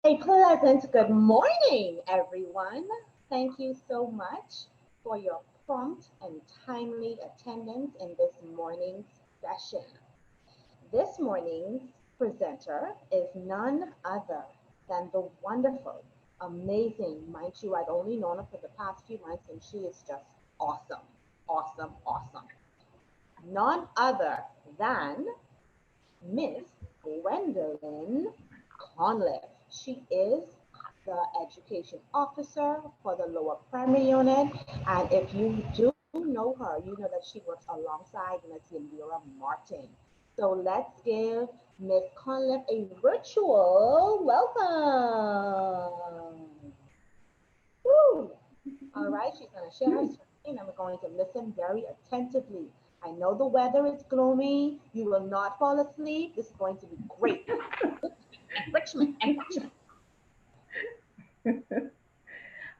A pleasant good morning, everyone. Thank you so much for your prompt and timely attendance in this morning's session. This morning's presenter is none other than the wonderful, amazing, mind you, I've only known her for the past few months and she is just awesome, awesome, awesome. None other than Miss Gwendelene Conliffe. She is the education officer for the lower primary unit. And if you do know her, you know that she works alongside Miss Yandira Martin. So let's give Miss Conliffe a virtual welcome. Woo! All right, she's going to share her screen and we're going to listen very attentively. I know the weather is gloomy. You will not fall asleep. This is going to be great. Enrichment, enrichment.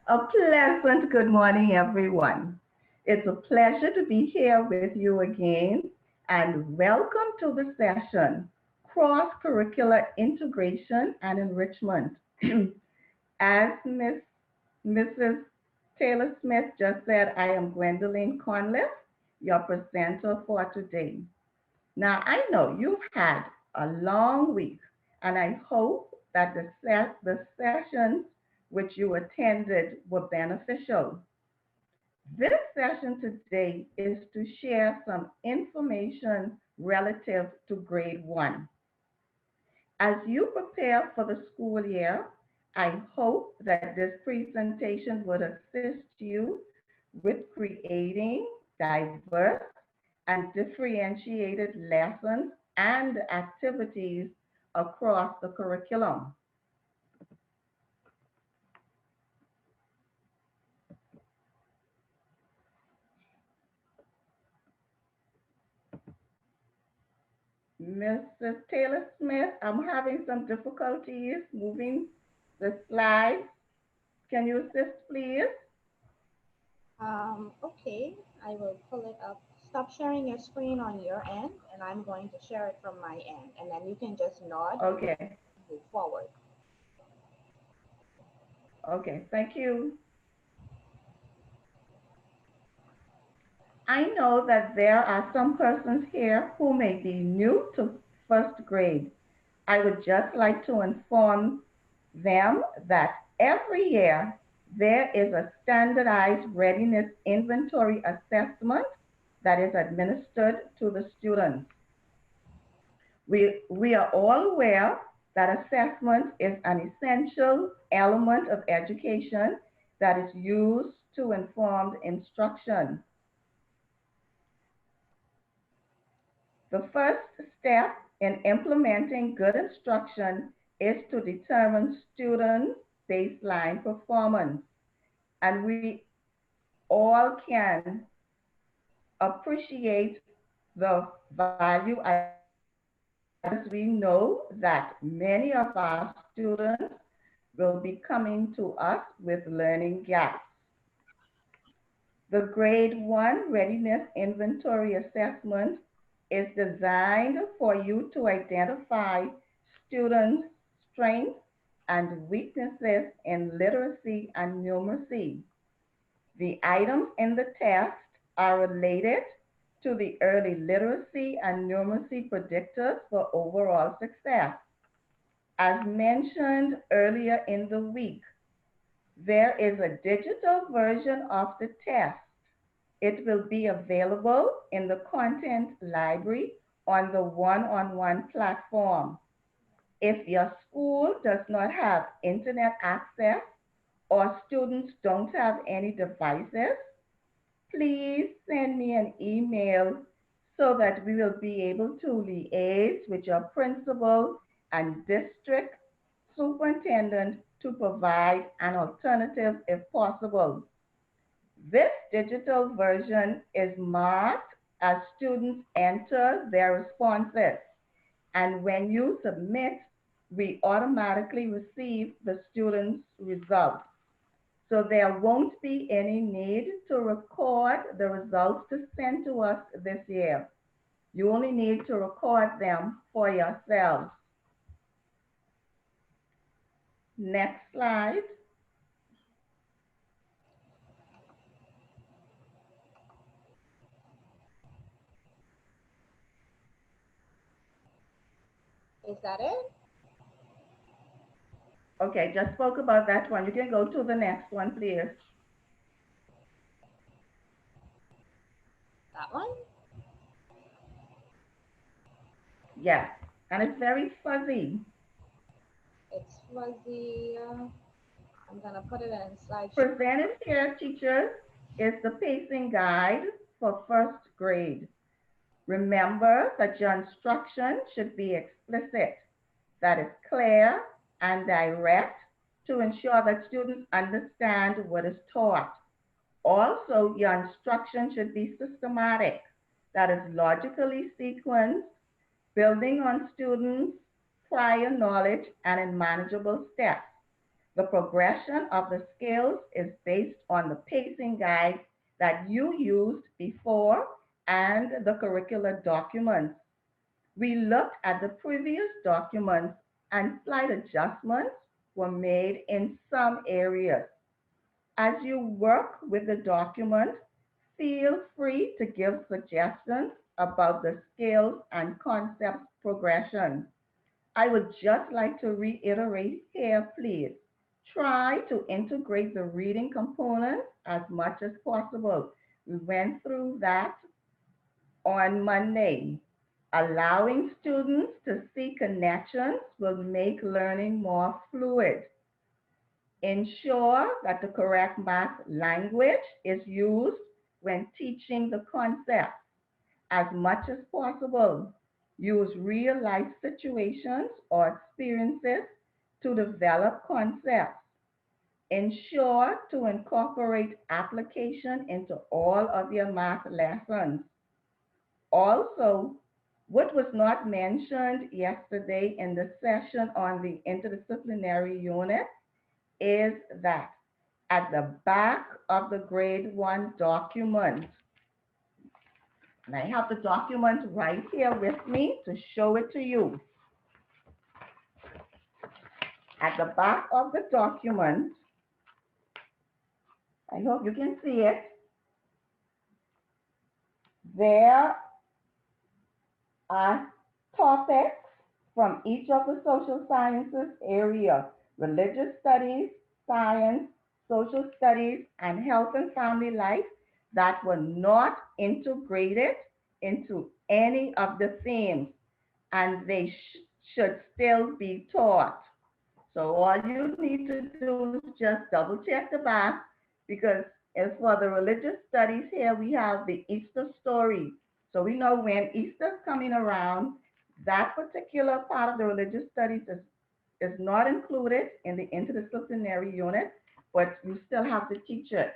A pleasant good morning, everyone. It's a pleasure to be here with you again, and welcome to the session, Cross-Curricular Integration and Enrichment. As Mrs. Taylor Smith just said, I am Gwendelene Conliffe, your presenter for today. Now, I know you've had a long week, and I hope that the sessions which you attended were beneficial. This session today is to share some information relative to grade 1. As you prepare for the school year, I hope that this presentation would assist you with creating diverse and differentiated lessons and activities across the curriculum. Mrs. Taylor Smith, I'm having some difficulties moving the slides. Can you assist, please? Okay, I will pull it up. Stop sharing your screen on your end, and I'm going to share it from my end. And then you can just nod and Okay. move forward. Okay, thank you. I know that there are some persons here who may be new to first grade. I would just like to inform them that every year there is a standardized readiness inventory assessment that is administered to the students. We are all aware that assessment is an essential element of education that is used to inform instruction. The first step in implementing good instruction is to determine students' baseline performance. And we all can appreciate the value as we know that many of our students will be coming to us with learning gaps. The grade 1 readiness inventory assessment is designed for you to identify students' strengths and weaknesses in literacy and numeracy. The items in the test are related to the early literacy and numeracy predictors for overall success. As mentioned earlier in the week, there is a digital version of the test. It will be available in the content library on the one-on-one platform. If your school does not have internet access or students don't have any devices, please send me an email so that we will be able to liaise with your principal and district superintendent to provide an alternative if possible. This digital version is marked as students enter their responses, and when you submit, we automatically receive the student's results. So there won't be any need to record the results to send to us this year. You only need to record them for yourselves. Next slide. Is that it? Okay, just spoke about that one. You can go to the next one, please. That one? Yes, and it's very fuzzy. It's fuzzy. I'm gonna put it in slideshow. Presented here, teachers, is the pacing guide for first grade. Remember that your instruction should be explicit, that is clear and direct to ensure that students understand what is taught. Also, your instruction should be systematic, that is logically sequenced, building on students' prior knowledge and in manageable steps. The progression of the skills is based on the pacing guide that you used before and the curricular documents. We looked at the previous documents and slight adjustments were made in some areas. As you work with the document, feel free to give suggestions about the skills and concepts progression. I would just like to reiterate here, please. Try to integrate the reading component as much as possible. We went through that on Monday. Allowing students to see connections will make learning more fluid. Ensure that the correct math language is used when teaching the concepts as much as possible. Use real life situations or experiences to develop concepts. Ensure to incorporate application into all of your math lessons. Also, what was not mentioned yesterday in the session on the interdisciplinary unit is that at the back of the grade 1 document, and I have the document right here with me to show it to you. At the back of the document, I hope you can see it, there are topics from each of the social sciences area: religious studies, science, social studies, and health and family life that were not integrated into any of the themes, and they should still be taught. So all you need to do is just double check the back, because as for the religious studies here, we have the Easter story. So we know when Easter's coming around, that particular part of the religious studies is not included in the interdisciplinary unit, but you still have to teach it.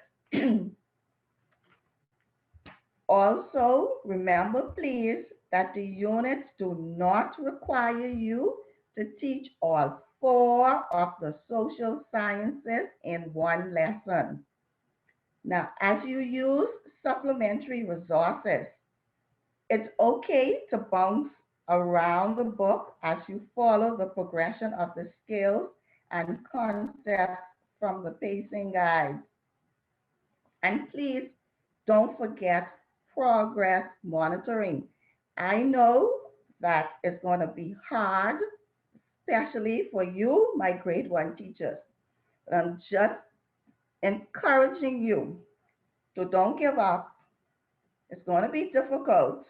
Also, remember please that the units do not require you to teach all four of the social sciences in one lesson. Now, as you use supplementary resources, it's okay to bounce around the book as you follow the progression of the skills and concepts from the pacing guide. And please don't forget progress monitoring. I know that it's going to be hard, especially for you, my grade 1 teachers. But I'm just encouraging you to don't give up. It's going to be difficult,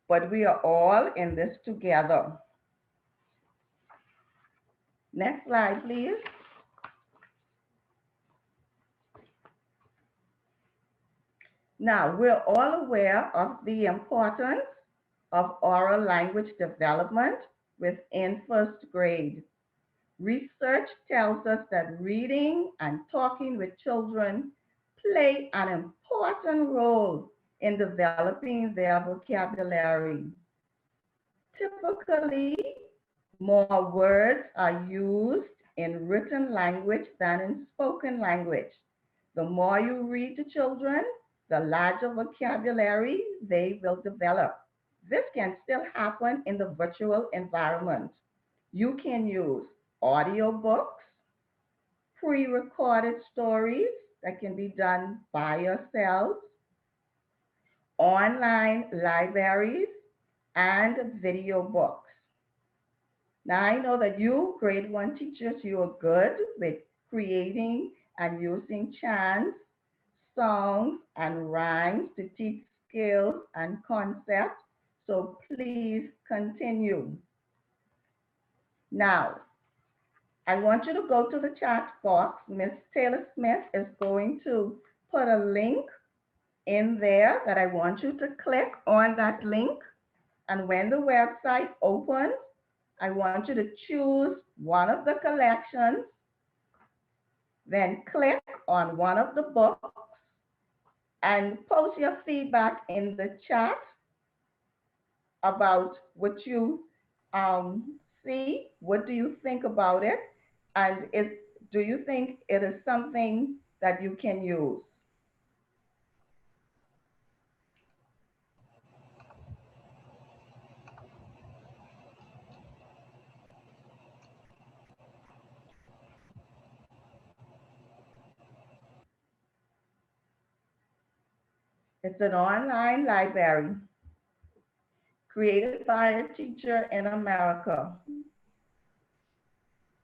but we are all in this together. Next slide, please. Now, we're all aware of the importance of oral language development within first grade. Research tells us that reading and talking with children play an important role in developing their vocabulary. Typically, more words are used in written language than in spoken language. The more you read to children, the larger vocabulary they will develop. This can still happen in the virtual environment. You can use audiobooks, pre-recorded stories that can be done by yourselves, online libraries, and video books. Now I know that you grade one teachers, you are good with creating and using chants, songs, and rhymes to teach skills and concepts. So please continue. Now, I want you to go to the chat box. Miss Taylor Smith is going to put a link in there that I want you to click on that link. And when the website opens, I want you to choose one of the collections, then click on one of the books and post your feedback in the chat about what you see. What do you think about it? And do you think it is something that you can use? It's an online library created by a teacher in America.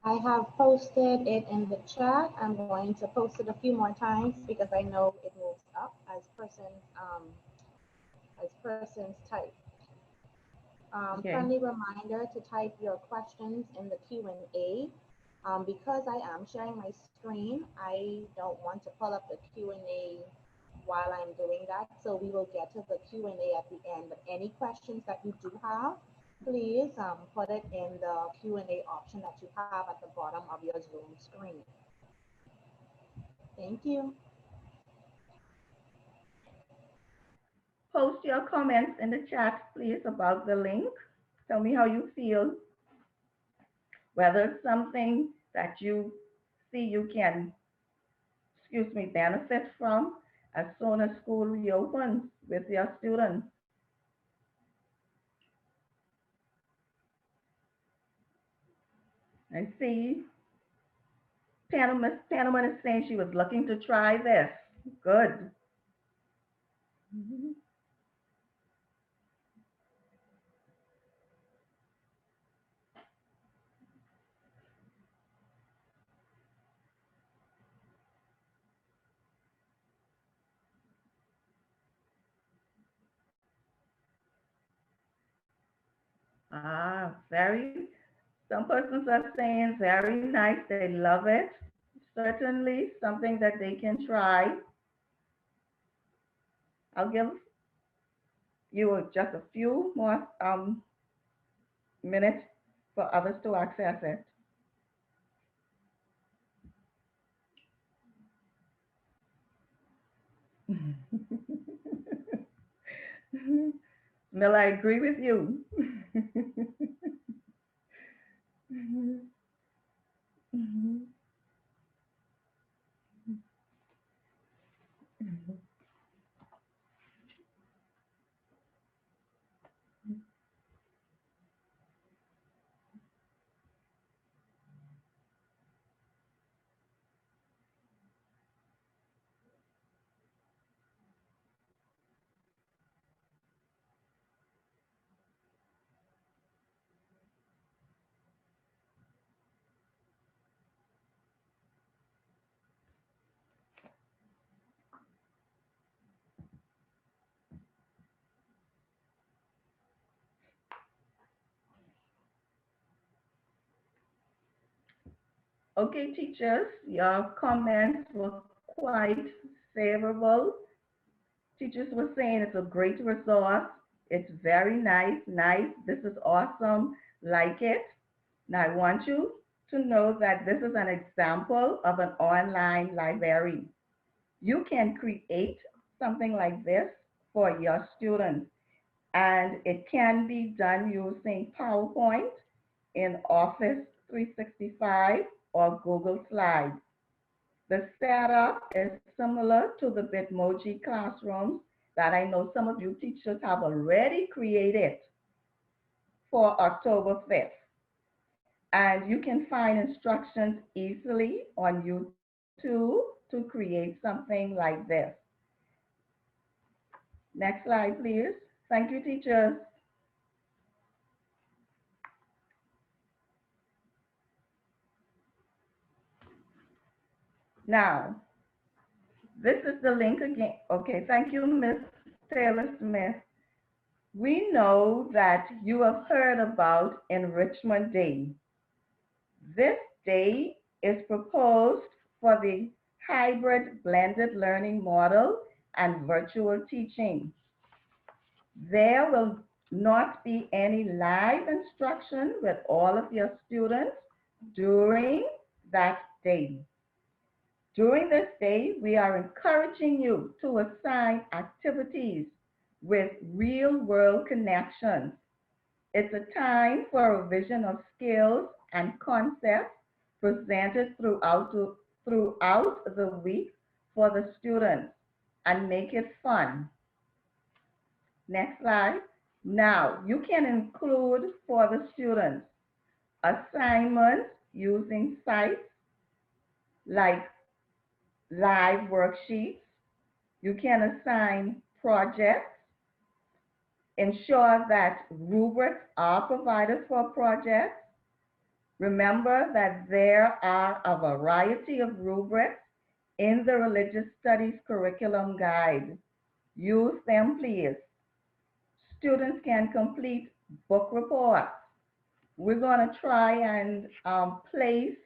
I have posted it in the chat. I'm going to post it a few more times because I know it moves up as persons type. Okay. Friendly reminder to type your questions in the Q&A. Because I am sharing my screen, I don't want to pull up the Q&A while I'm doing that. So we will get to the Q&A at the end. But any questions that you do have, please put it in the Q&A option that you have at the bottom of your Zoom screen. Thank you. Post your comments in the chat, please, about the link. Tell me how you feel, whether it's something that you see you can, benefit from as soon as school reopens with your students. I see Panama is saying she was looking to try this. Good. Some persons are saying very nice. They love it. Certainly something that they can try. I'll give you just a few more minutes for others to access it. Mel, I agree with you. Okay, teachers, your comments were quite favorable. Teachers were saying it's a great resource. It's very nice, nice. This is awesome. Like it. Now I want you to know that this is an example of an online library. You can create something like this for your students, and it can be done using PowerPoint in Office 365 or Google Slides. The setup is similar to the Bitmoji classrooms that I know some of you teachers have already created for October 5th. And you can find instructions easily on YouTube to create something like this. Next slide, please. Thank you, teachers. Now, this is the link again. Okay, thank you, Miss Taylor Smith. We know that you have heard about Enrichment Day. This day is proposed for the hybrid blended learning model and virtual teaching. There will not be any live instruction with all of your students during that day. During this day, we are encouraging you to assign activities with real-world connections. It's a time for a revision of skills and concepts presented throughout the week for the students and make it fun. Next slide. Now, you can include for the students assignments using sites like live worksheets. You can assign projects. Ensure that rubrics are provided for projects. Remember that there are a variety of rubrics in the Religious Studies Curriculum Guide. Use them, please. Students can complete book reports. We're going to try and place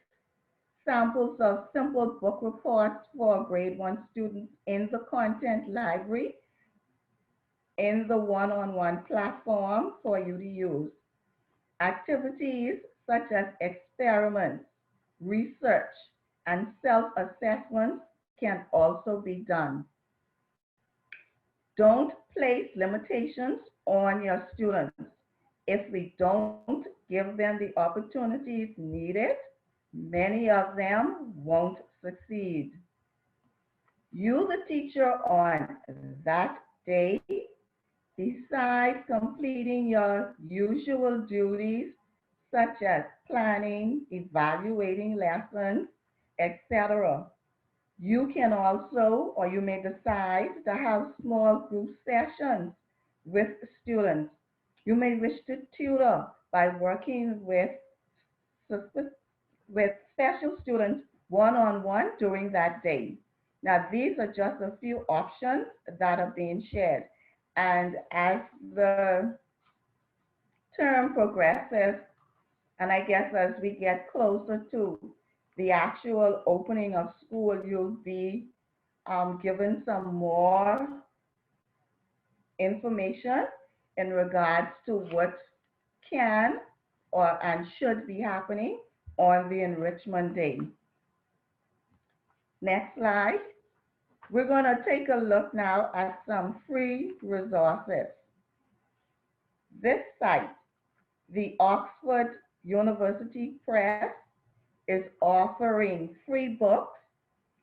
samples of simple book reports for grade 1 students in the content library in the one-on-one platform for you to use. Activities such as experiments, research, and self-assessments can also be done. Don't place limitations on your students. If we don't give them the opportunities needed, many of them won't succeed. You, the teacher, on that day, besides completing your usual duties such as planning, evaluating lessons, etc., you can also, or you may decide to have small group sessions with students. You may wish to tutor by working with special students one-on-one during that day. Now, these are just a few options that are being shared. And as the term progresses, and I guess as we get closer to the actual opening of school, you'll be given some more information in regards to what can and should be happening on the Enrichment Day. Next slide. We're going to take a look now at some free resources. This site, the Oxford University Press, is offering free books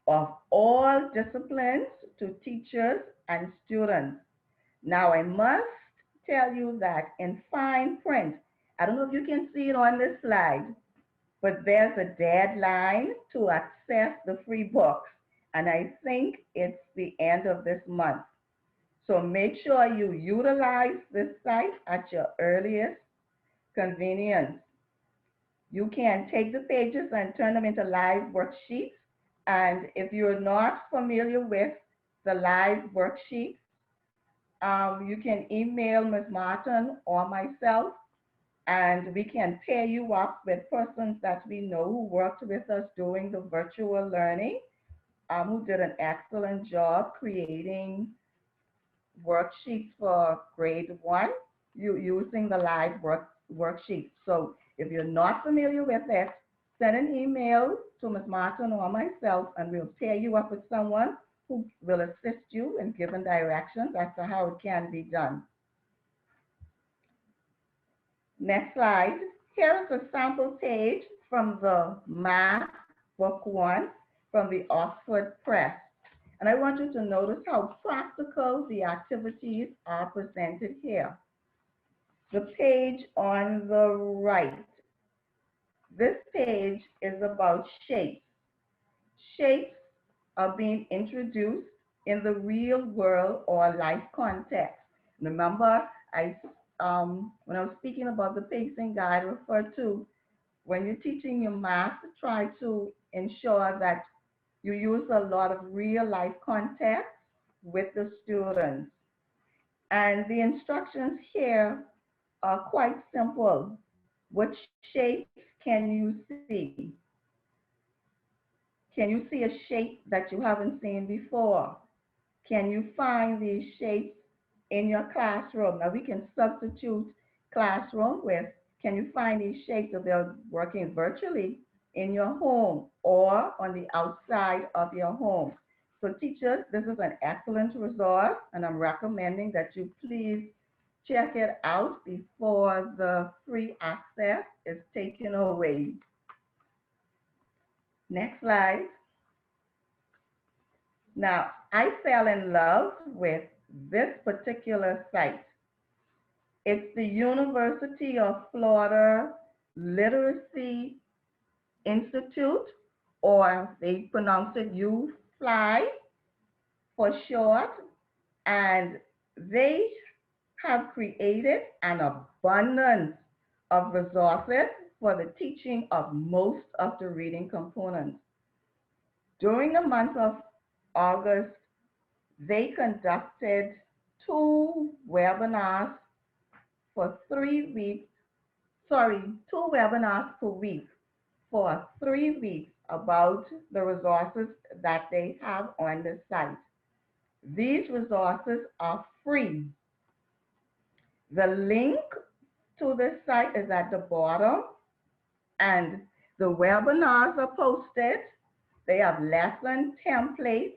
of all disciplines to teachers and students. Now, I must tell you that in fine print, I don't know if you can see it on this slide, but there's a deadline to access the free books, and I think it's the end of this month. So make sure you utilize this site at your earliest convenience. You can take the pages and turn them into live worksheets. And if you're not familiar with the live worksheets, you can email Ms. Martin or myself, and we can pair you up with persons that we know who worked with us during the virtual learning, who did an excellent job creating worksheets for grade 1 using the live worksheets. So if you're not familiar with it, send an email to Ms. Martin or myself, and we'll pair you up with someone who will assist you in giving directions as to how it can be done. Next slide. Here is a sample page from the Math Book 1 from the Oxford Press. And I want you to notice how practical the activities are presented here. The page on the right, This page is about shapes. Shapes are being introduced in the real world or life context. Remember, when I was speaking about the pacing guide, I referred to when you're teaching your math, try to ensure that you use a lot of real life context with the students. And the instructions here are quite simple. What shapes can you see? Can you see a shape that you haven't seen before? Can you find these shapes in your classroom? Now we can substitute classroom with, can you find these shapes if they're working virtually in your home or on the outside of your home? So teachers, this is an excellent resource and I'm recommending that you please check it out before the free access is taken away. Next slide. Now, I fell in love with this particular site. It's the University of Florida Literacy Institute, or they pronounce it UFly for short, and they have created an abundance of resources for the teaching of most of the reading components. During the month of August, they conducted 2 webinars for 3 weeks, 2 webinars per week for 3 weeks about the resources that they have on the site. These resources are free. The link to the site is at the bottom, and the webinars are posted. They have lesson templates.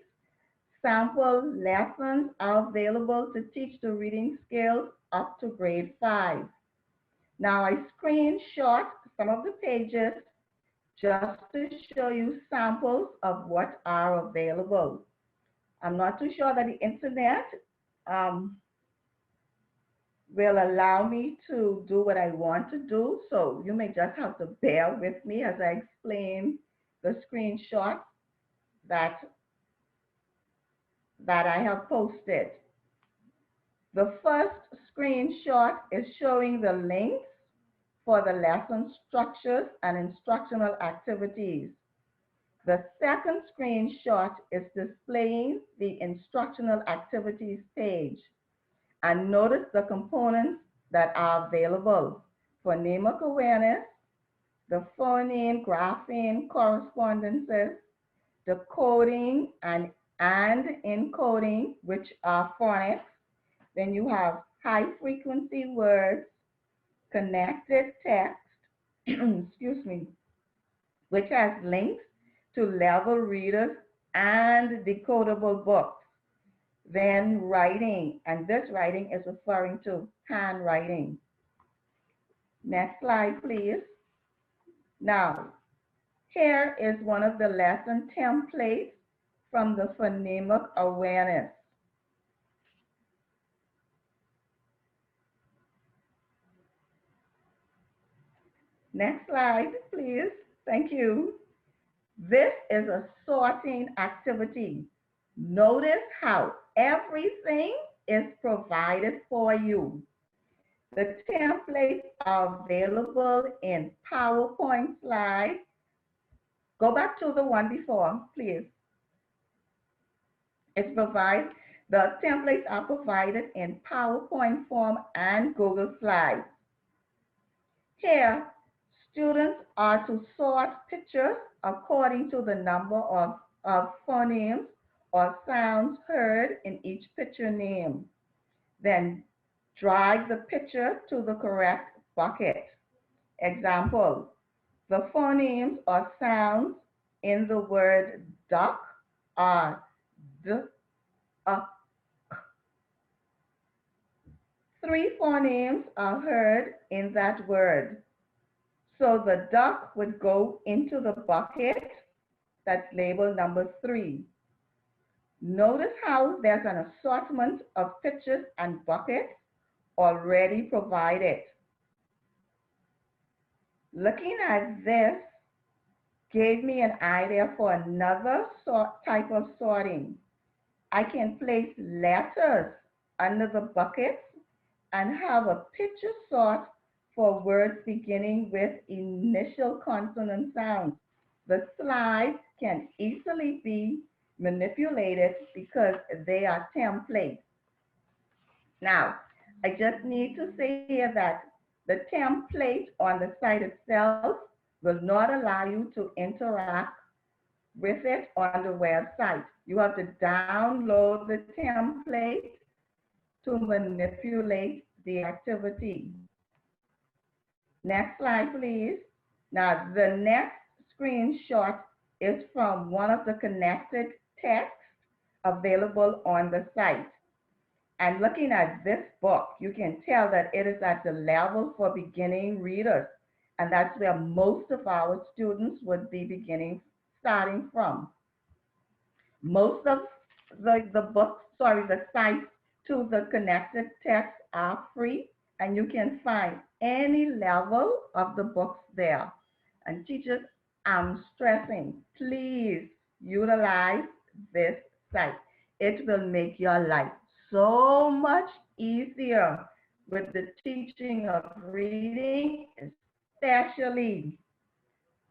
Sample lessons are available to teach the reading skills up to grade 5. Now I screenshot some of the pages just to show you samples of what are available. I'm not too sure that the internet will allow me to do what I want to do, so you may just have to bear with me as I explain the screenshot that I have posted. The first screenshot is showing the links for the lesson structures and instructional activities. The second screenshot is displaying the instructional activities page. And notice the components that are available: phonemic awareness, the phoneme, grapheme correspondences, the coding and encoding, which are phonics. Then you have high frequency words, connected text, excuse me, which has links to level readers and decodable books. Then writing, and this writing is referring to handwriting. Next slide, please. Now, here is one of the lesson templates from the Phonemic Awareness. Next slide, please. Thank you. This is a sorting activity. Notice how everything is provided for you. The templates are available in PowerPoint slides. Go back to the one before, please. The templates are provided in PowerPoint form and Google Slides. Here, students are to sort pictures according to the number of phonemes or sounds heard in each picture name. Then drag the picture to the correct bucket. Example, the phonemes or sounds in the word duck are d, k. 3 phonemes are heard in that word. So the duck would go into the bucket that's labeled number 3. Notice how there's an assortment of pictures and buckets already provided. Looking at this gave me an idea for another type of sorting. I can place letters under the buckets and have a picture sort for words beginning with initial consonant sounds. The slides can easily be manipulated because they are templates. Now, I just need to say here that the template on the site itself will not allow you to interact with it on the website. You have to download the template to manipulate the activity. Next slide, please. Now, the next screenshot is from one of the connected texts available on the site. And looking at this book, you can tell that it is at the level for beginning readers. And that's where most of our students would be starting from. Most of the sites to the connected text are free, and you can find any level of the books there. And teachers, I'm stressing, please utilize this site. It will make your life so much easier with the teaching of reading, especially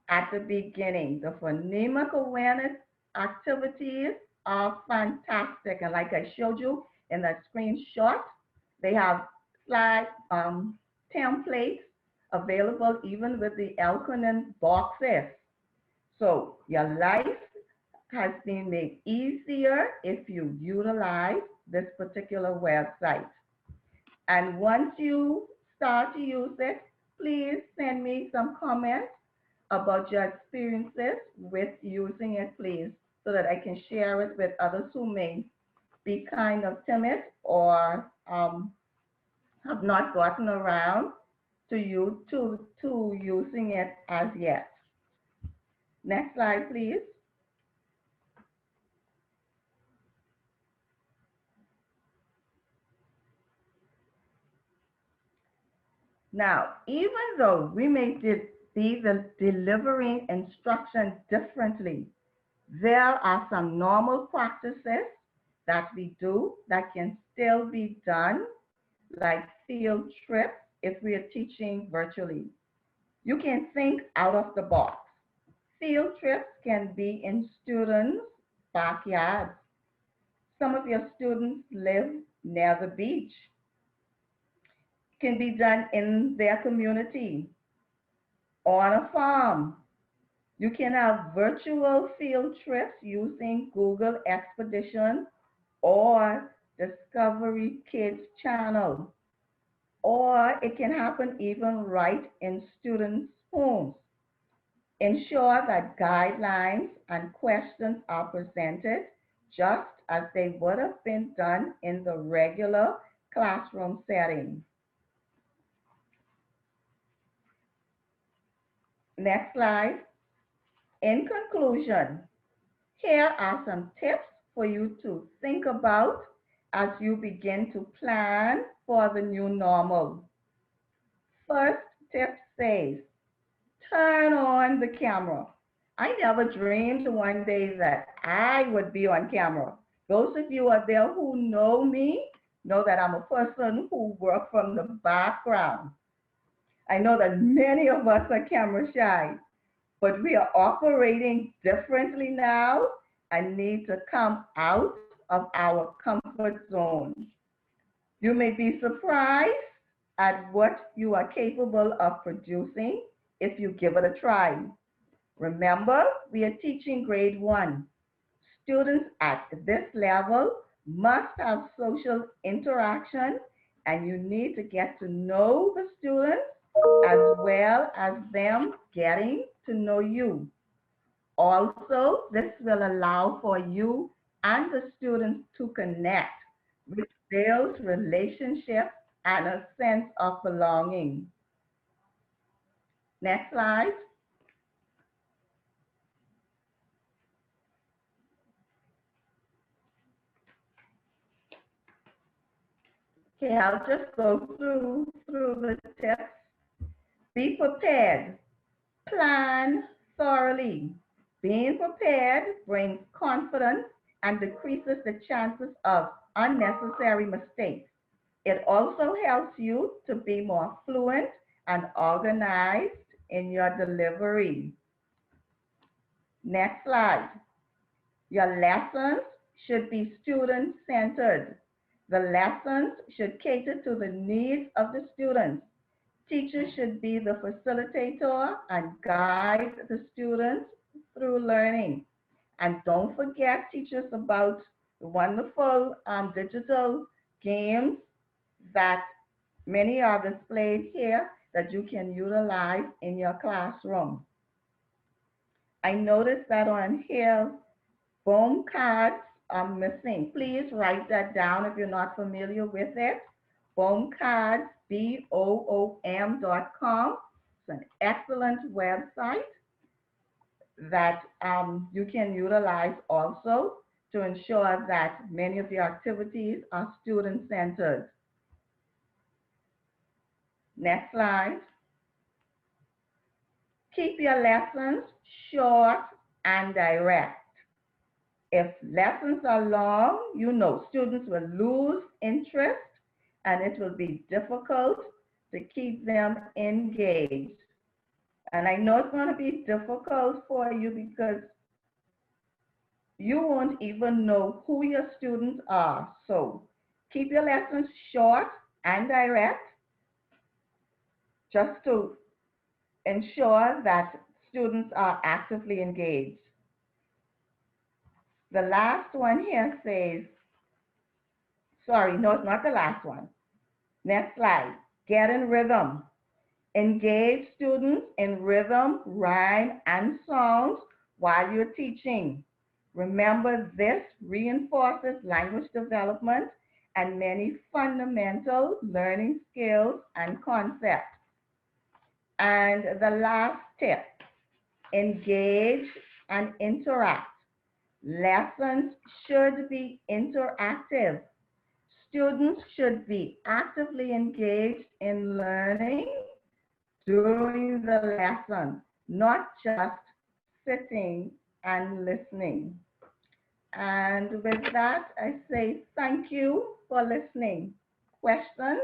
at the beginning. The phonemic awareness activities are fantastic. And like I showed you in that screenshot, they have slide templates available even with the acronym boxes. So your life has been made easier if you utilize this particular website. And once you start to use it, please send me some comments about your experiences with using it, please, so that I can share it with others who may be kind of timid or have not gotten around to using it as yet. Next slide, please. Now, even though we may be delivering instruction differently, there are some normal practices that we do that can still be done, like field trips if we are teaching virtually. You can think out of the box. Field trips can be in students' backyards. Some of your students live near the beach. Can be done in their community, on a farm. You can have virtual field trips using Google Expedition or Discovery Kids channel. Or it can happen even right in students' homes. Ensure that guidelines and questions are presented just as they would have been done in the regular classroom setting. Next slide. In conclusion, here are some tips for you to think about as you begin to plan for the new normal. First tip says, turn on the camera. I never dreamed one day that I would be on camera. Those of you out there who know me know that I'm a person who works from the background. I know that many of us are camera shy, but we are operating differently now and need to come out of our comfort zone. You may be surprised at what you are capable of producing if you give it a try. Remember, we are teaching grade 1. Students at this level must have social interaction, and you need to get to know the students as well as them getting to know you. Also, this will allow for you and the students to connect, which builds relationships and a sense of belonging. Next slide. Okay, I'll just go through the tips. Be prepared. Plan thoroughly. Being prepared brings confidence and decreases the chances of unnecessary mistakes. It also helps you to be more fluent and organized in your delivery. Next slide. Your lessons should be student-centered. The lessons should cater to the needs of the students. Teachers should be the facilitator and guide the students through learning. And don't forget, teachers, about the wonderful digital games that many are displayed here that you can utilize in your classroom. I noticed that on here, foam cards are missing. Please write that down if you're not familiar with it. Foam cards, BOOM.com. It's an excellent website that you can utilize also to ensure that many of the activities are student-centered. Next slide. Keep your lessons short and direct. If lessons are long, you know students will lose interest and it will be difficult to keep them engaged. And I know it's going to be difficult for you because you won't even know who your students are. So keep your lessons short and direct just to ensure that students are actively engaged. The last one here says, sorry, no, it's not the last one. Next slide. Get in rhythm. Engage students in rhythm, rhyme, and songs while you're teaching. Remember, this reinforces language development and many fundamental learning skills and concepts. And the last tip, engage and interact. Lessons should be interactive. Students should be actively engaged in learning during the lesson, not just sitting and listening. And with that, I say thank you for listening. Questions?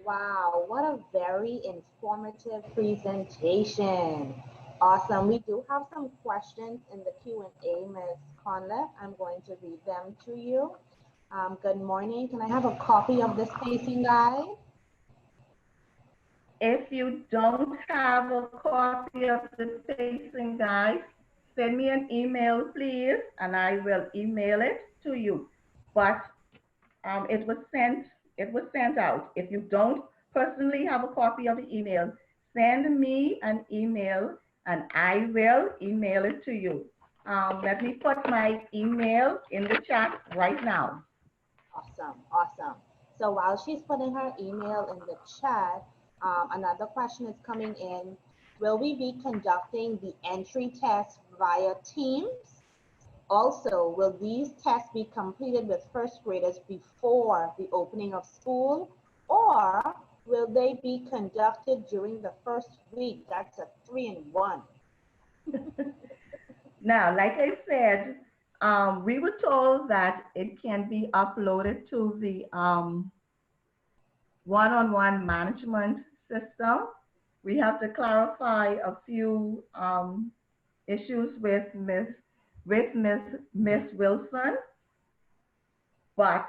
Wow, what a very informative presentation. Awesome. We do have some questions in the Q&A, Ms. Conliffe. I'm going to read them to you. Good morning. Can I have a copy of the spacing guide? If you don't have a copy of the spacing guide, send me an email, please, and I will email it to you. But it was sent out. If you don't personally have a copy of the email, send me an email and I will email it to you. Let me put my email in the chat right now. Awesome, awesome. So while she's putting her email in the chat, another question is coming in. Will we be conducting the entry test via Teams? Also, will these tests be completed with first graders before the opening of school, or will they be conducted during the first week? That's a 3-in-1. Now, like I said, we were told that it can be uploaded to the one-on-one management system. We have to clarify a few issues with Miss Wilson, but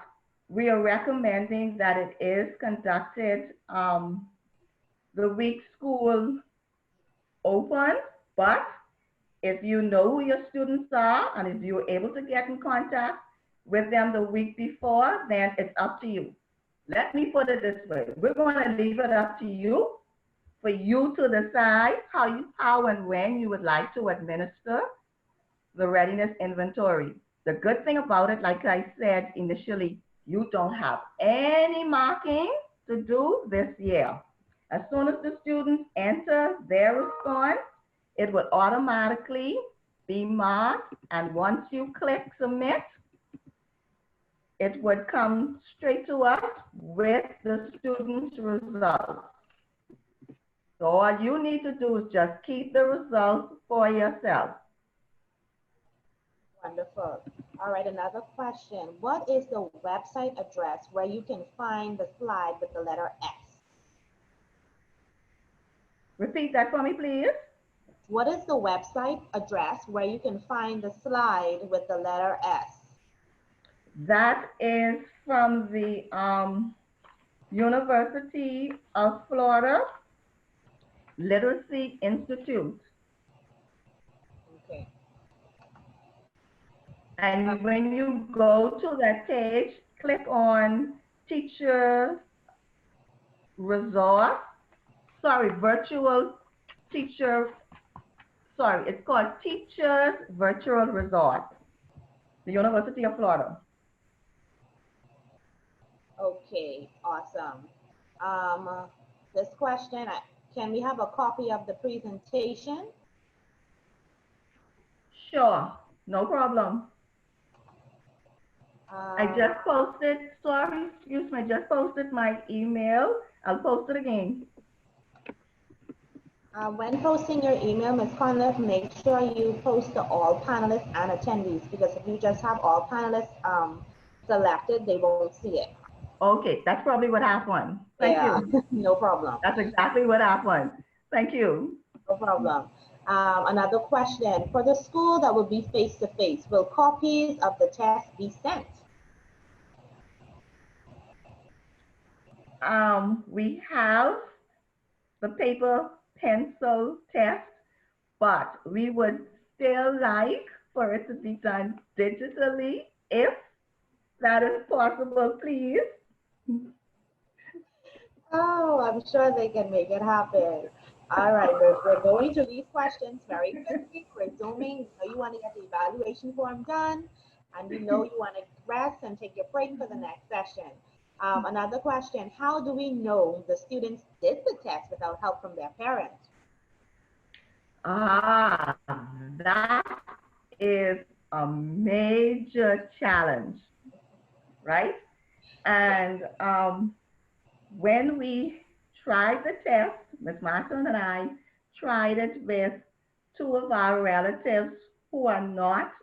we are recommending that it is conducted the week school open, but if you know who your students are and if you're able to get in contact with them the week before, then it's up to you. Let me put it this way. We're going to leave it up to you for you to decide how and when you would like to administer the readiness inventory. The good thing about it, like I said initially, you don't have any marking to do this year. As soon as the students enter their response, it will automatically be marked, and once you click submit, it would come straight to us with the student's results. So all you need to do is just keep the results for yourself. Wonderful. All right, another question. What is the website address where you can find the slide with the letter S? Repeat that for me, please. What is the website address where you can find the slide with the letter S? That is from the University of Florida Literacy Institute. Okay. And when you go to that page, click on Teacher Resource, Virtual Teacher, it's called Teachers Virtual Resort, the University of Florida. Okay, awesome. This question, can we have a copy of the presentation? Sure, no problem. I just posted, sorry, excuse me, I just posted my email. I'll post it again. When posting your email, Ms. Conliffe, make sure you post to all panelists and attendees, because if you just have all panelists selected, they won't see it. Okay, that's probably what happened. Thank you. No problem. That's exactly what happened. Thank you. No problem. Another question. For the school that will be face-to-face, will copies of the test be sent? We have the paper pencil test, but we would still like for it to be done digitally, if that is possible, please. Oh, I'm sure they can make it happen. All right, we're going through these questions very quickly. We're zooming. You know you want to get the evaluation form done, and you know you want to rest and take your break for the next session. Another question, how do we know the students did the test without help from their parents? That is a major challenge, right? And when we tried the test, Ms. Martin and I tried it with two of our relatives who are not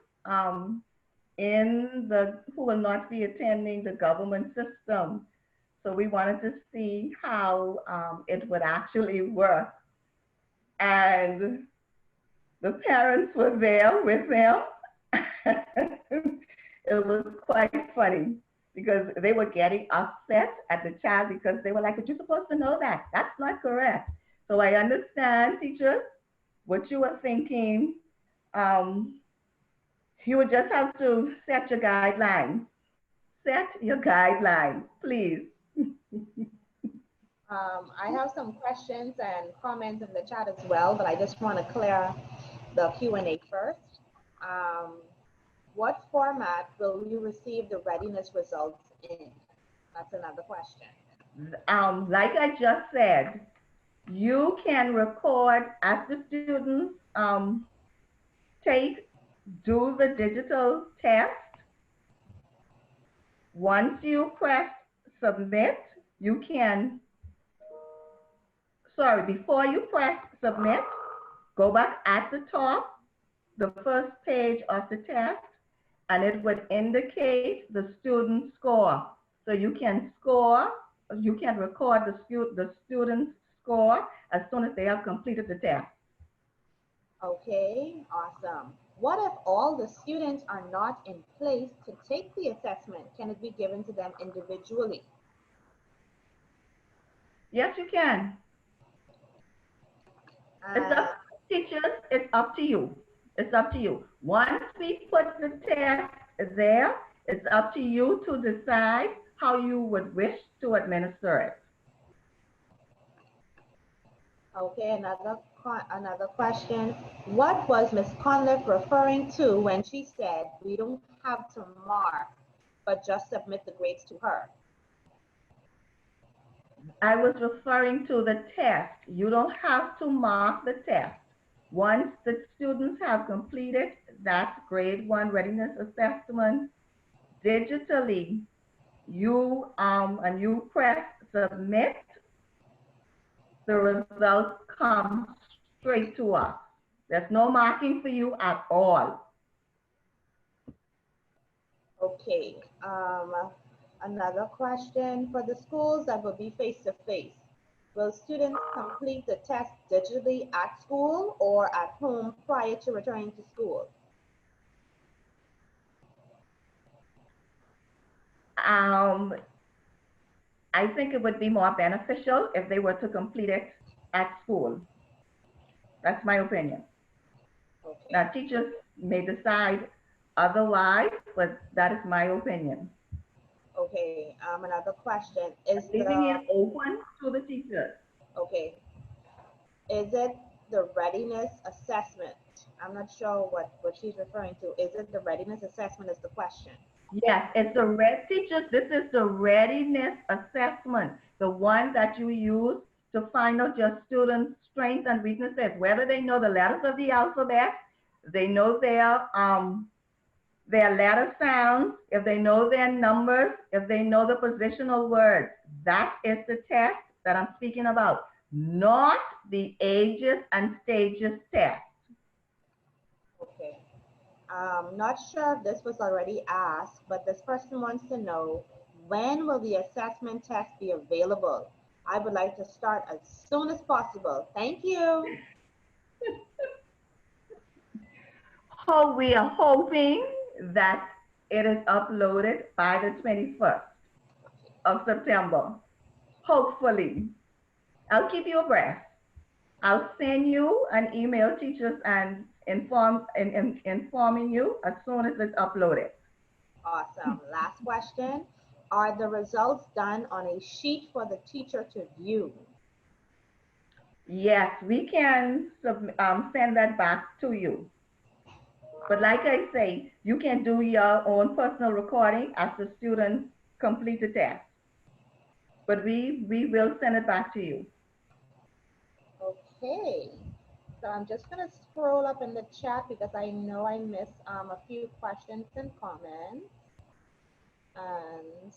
who will not be attending the government system. So we wanted to see how it would actually work. And the parents were there with them. It was quite funny because they were getting upset at the child because they were like, but you're supposed to know that. That's not correct. So I understand, teachers, what you were thinking. You would just have to set your guidelines. Set your guidelines, please. I have some questions and comments in the chat as well, but I just want to clear the Q&A first. What format will you receive the readiness results in? That's another question. Like I just said, you can record as the students do the digital test. Once you press submit, you can, before you press submit, go back at the top, the first page of the test, and it would indicate the student score. So you can record the student's score as soon as they have completed the test. Okay, awesome. What if all the students are not in place to take the assessment? Can it be given to them individually? Yes, you can. Teachers, it's up to you. It's up to you. Once we put the test there, it's up to you to decide how you would wish to administer it. Okay, another question. What was Ms. Conliffe referring to when she said we don't have to mark, but just submit the grades to her? I was referring to the test. You don't have to mark the test. Once the students have completed that grade 1 readiness assessment digitally, you press submit, the results come straight to us. There's no marking for you at all. Okay. Another question for the schools that will be face to face. Will students complete the test digitally at school or at home prior to returning to school? Um, I think it would be more beneficial if they were to complete it at school. That's my opinion. Okay. Now, teachers may decide otherwise, but that is my opinion. Okay. Another question is Leaving it open to the teachers. okay. Is it the readiness assessment? I'm not sure what she's referring to. Is it the readiness assessment is the question? Yes, it's the teachers. This is the readiness assessment, the one that you use to find out your students' strengths and weaknesses, whether they know the letters of the alphabet, they know their letter sounds, if they know their numbers, if they know the positional words. That is the test that I'm speaking about, not the ages and stages test. Okay. Not sure if this was already asked, but this person wants to know when will the assessment test be available? I would like to start as soon as possible. Thank you. So we are hoping that it is uploaded by the 21st of September. Hopefully. I'll keep you abreast. I'll send you an email, teachers, and informing you as soon as it's uploaded. Awesome. Last question. Are the results done on a sheet for the teacher to view? Yes, we can send that back to you. But like I say, you can do your own personal recording as the students complete the test. But we will send it back to you. Okay. So I'm just going to scroll up in the chat because I know I missed a few questions and comments. And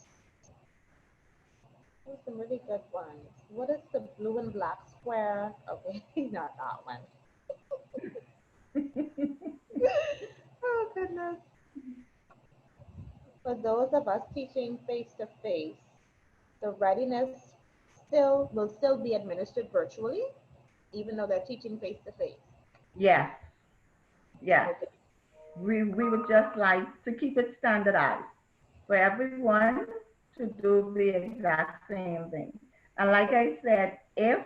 there's some really good ones. What is the blue and black square? Okay, not that one. Oh, goodness. For those of us teaching face to face, the readiness will still be administered virtually, even though they're teaching face to face. Yes, yes. Okay. We would just like to keep it standardized for everyone to do the exact same thing. And like I said, if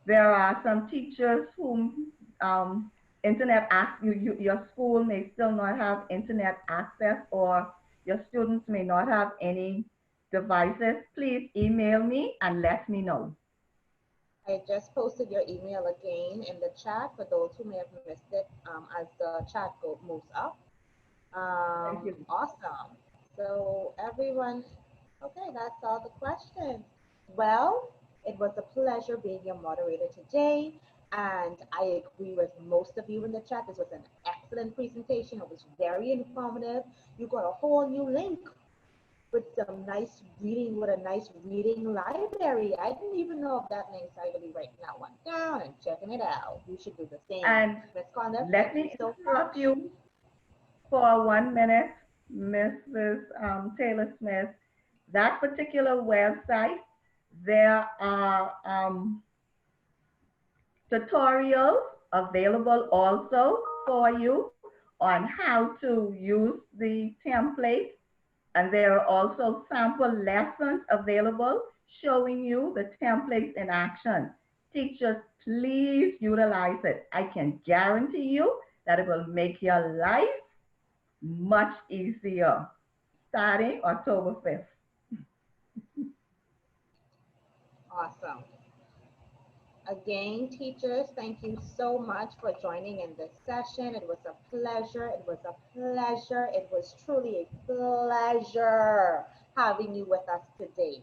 there are some teachers whom your school may still not have internet access, or your students may not have any devices, please email me and let me know. I just posted your email again in the chat for those who may have missed it as the chat moves up. Thank you. Awesome. So everyone, okay, that's all the questions. Well, it was a pleasure being your moderator today. And I agree with most of you in the chat. This was an excellent presentation. It was very informative. You got a whole new link with some nice reading, with a nice reading library. I didn't even know of that link, so I'm going to be writing that one down and checking it out. You should do the same. And Ms. Conliffe, let thank you me so interrupt much. you for 1 minute, Mrs. Taylor Smith. That particular website, there are tutorials available also for you on how to use the template. And there are also sample lessons available showing you the templates in action. Teachers, please utilize it. I can guarantee you that it will make your life much easier starting October 5th. Awesome. Again, teachers, thank you so much for joining in this session. It was a pleasure. It was a pleasure. It was truly a pleasure having you with us today.